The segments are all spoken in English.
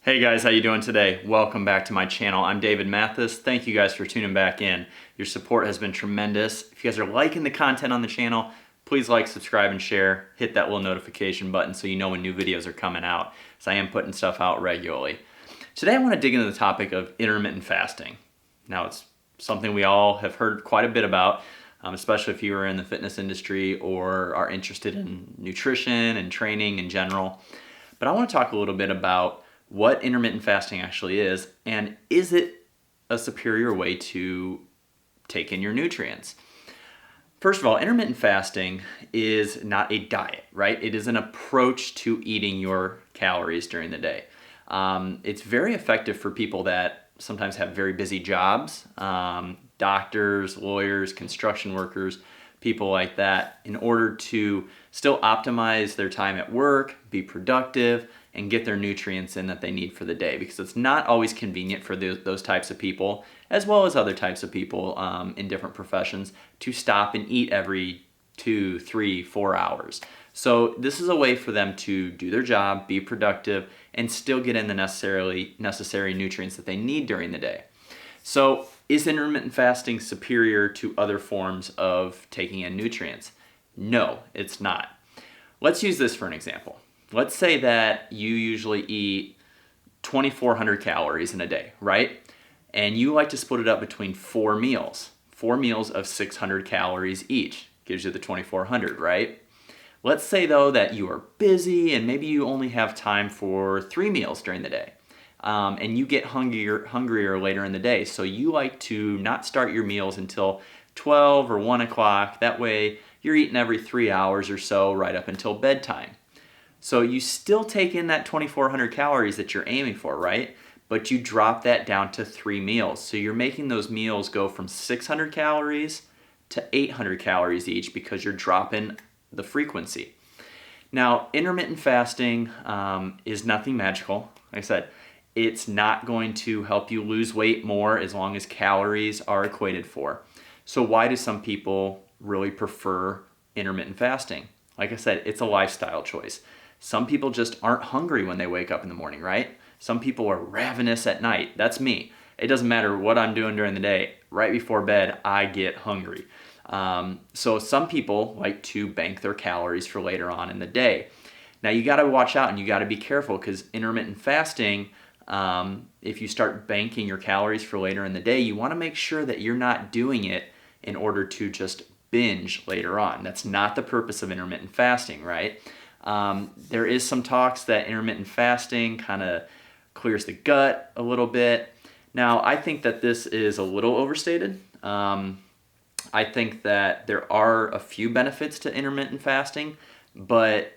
Hey guys, how you doing today? Welcome back to my channel. I'm David Mathis. Thank you guys for tuning back in. Your support has been tremendous. If you guys are liking the content on the channel, please like, subscribe, and share. Hit that little notification button so you know when new videos are coming out, as I am putting stuff out regularly. Today I want to dig into the topic of intermittent fasting. Now it's something we all have heard quite a bit about, especially if you are in the fitness industry or are interested in nutrition and training in general. But I want to talk a little bit about what intermittent fasting actually is, and is it a superior way to take in your nutrients? First of all, intermittent fasting is not a diet, right? It is an approach to eating your calories during the day. It's very effective for people that sometimes have very busy jobs, doctors, lawyers, construction workers, people like that, in order to still optimize their time at work, be productive, and get their nutrients in that they need for the day, because it's not always convenient for those types of people, as well as other types of people in different professions, to stop and eat every 2, 3, 4 hours. So this is a way for them to do their job, be productive, and still get in the necessary nutrients that they need during the day. So is intermittent fasting superior to other forms of taking in nutrients? No, it's not. Let's use this for an example. Let's say that you usually eat 2,400 calories in a day, right? And you like to split it up between 4 meals. 4 meals of 600 calories each gives you the 2,400, right? Let's say though that you are busy and maybe you only have time for 3 meals during the day. And you get hungrier later in the day. So you like to not start your meals until 12 or 1 o'clock. That way you're eating every 3 hours or so right up until bedtime. So you still take in that 2,400 calories that you're aiming for, right? But you drop that down to 3 meals. So you're making those meals go from 600 calories to 800 calories each because you're dropping the frequency. Now, intermittent fasting is nothing magical. Like I said, it's not going to help you lose weight more as long as calories are equated for. So why do some people really prefer intermittent fasting? Like I said, it's a lifestyle choice. Some people just aren't hungry when they wake up in the morning, right? Some people are ravenous at night. That's me. It doesn't matter what I'm doing during the day. Right before bed, I get hungry. So some people like to bank their calories for later on in the day. Now you got to watch out and you got to be careful, because intermittent fasting, if you start banking your calories for later in the day, you want to make sure that you're not doing it in order to just binge later on. That's not the purpose of intermittent fasting, right? There is some talks that intermittent fasting kind of clears the gut a little bit. Now, I think that this is a little overstated. I think that there are a few benefits to intermittent fasting, but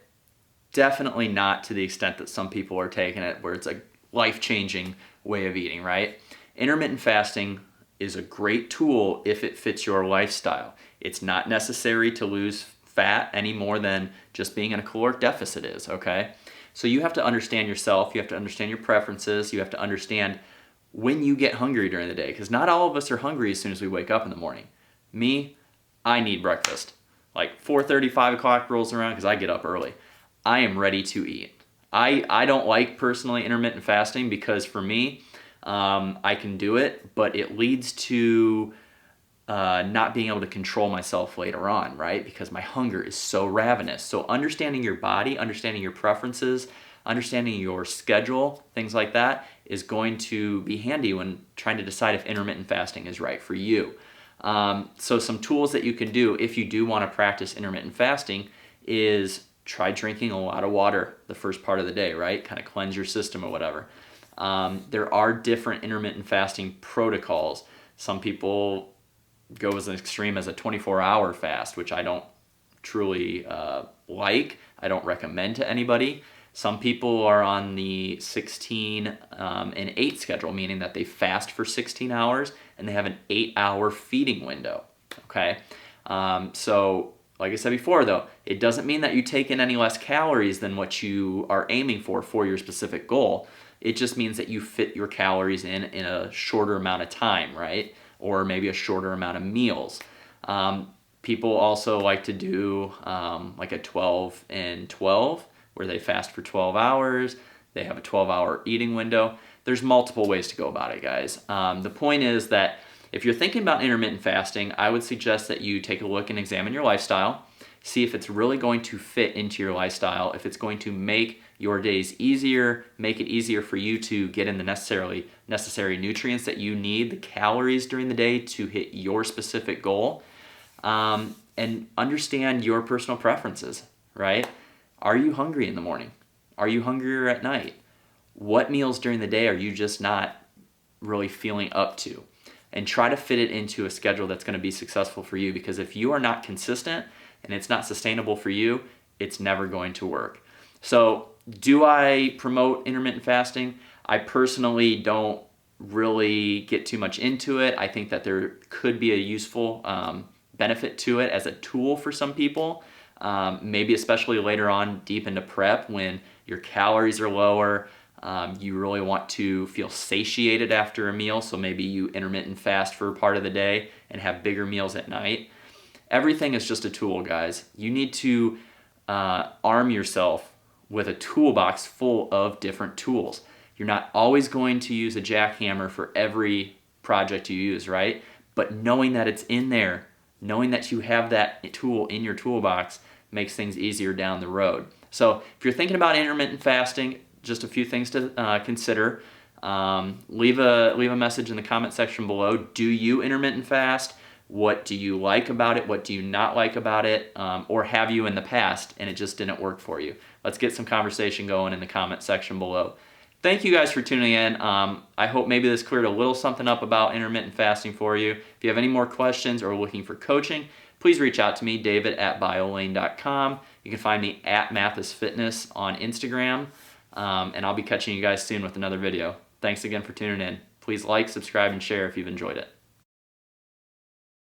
definitely not to the extent that some people are taking it, where it's a life-changing way of eating, right? Intermittent fasting is a great tool if it fits your lifestyle. It's not necessary to lose fat any more than just being in a caloric deficit is, okay? So you have to understand yourself, you have to understand your preferences, you have to understand when you get hungry during the day, because not all of us are hungry as soon as we wake up in the morning. Me, I need breakfast. Like 4:30, 5 o'clock rolls around, because I get up early. I am ready to eat. I don't like personally intermittent fasting, because for me, I can do it, but it leads to not being able to control myself later on, right? Because my hunger is so ravenous. So understanding your body, understanding your preferences, understanding your schedule, things like that, is going to be handy when trying to decide if intermittent fasting is right for you. So some tools that you can do if you do want to practice intermittent fasting is try drinking a lot of water the first part of the day, right? Kind of cleanse your system or whatever. There are different intermittent fasting protocols. Some people go as extreme as a 24-hour fast, which I don't truly like. I don't recommend to anybody. Some people are on the 16 and 8 schedule, meaning that they fast for 16 hours and they have an 8-hour feeding window, okay? So like I said before though, it doesn't mean that you take in any less calories than what you are aiming for your specific goal. It just means that you fit your calories in a shorter amount of time, right? Or maybe a shorter amount of meals. People also like to do like a 12 and 12, where they fast for 12 hours, they have a 12-hour eating window. There's multiple ways to go about it, guys. The point is that if you're thinking about intermittent fasting, I would suggest that you take a look and examine your lifestyle, see if it's really going to fit into your lifestyle, if it's going to make your days easier, make it easier for you to get in the necessary nutrients that you need, the calories during the day to hit your specific goal, and understand your personal preferences, right? Are you hungry in the morning? Are you hungrier at night? What meals during the day are you just not really feeling up to? And try to fit it into a schedule that's going to be successful for you, because if you are not consistent and it's not sustainable for you, it's never going to work. So do I promote intermittent fasting? I personally don't really get too much into it. I think that there could be a useful benefit to it as a tool for some people, maybe especially later on deep into prep when your calories are lower. You really want to feel satiated after a meal, so maybe you intermittent fast for part of the day and have bigger meals at night. Everything is just a tool, guys. You need to arm yourself with a toolbox full of different tools. You're not always going to use a jackhammer for every project you use, right? But knowing that it's in there, knowing that you have that tool in your toolbox makes things easier down the road. So if you're thinking about intermittent fasting, just a few things to consider. Leave a message in the comment section below. Do you intermittent fast? What do you like about it? What do you not like about it? Or have you in the past and it just didn't work for you? Let's get some conversation going in the comment section below. Thank you guys for tuning in. I hope maybe this cleared a little something up about intermittent fasting for you. If you have any more questions or looking for coaching, please reach out to me, david@biolane.com. You can find me at Mathis Fitness on Instagram. And I'll be catching you guys soon with another video. Thanks again for tuning in. Please like, subscribe, and share if you've enjoyed it.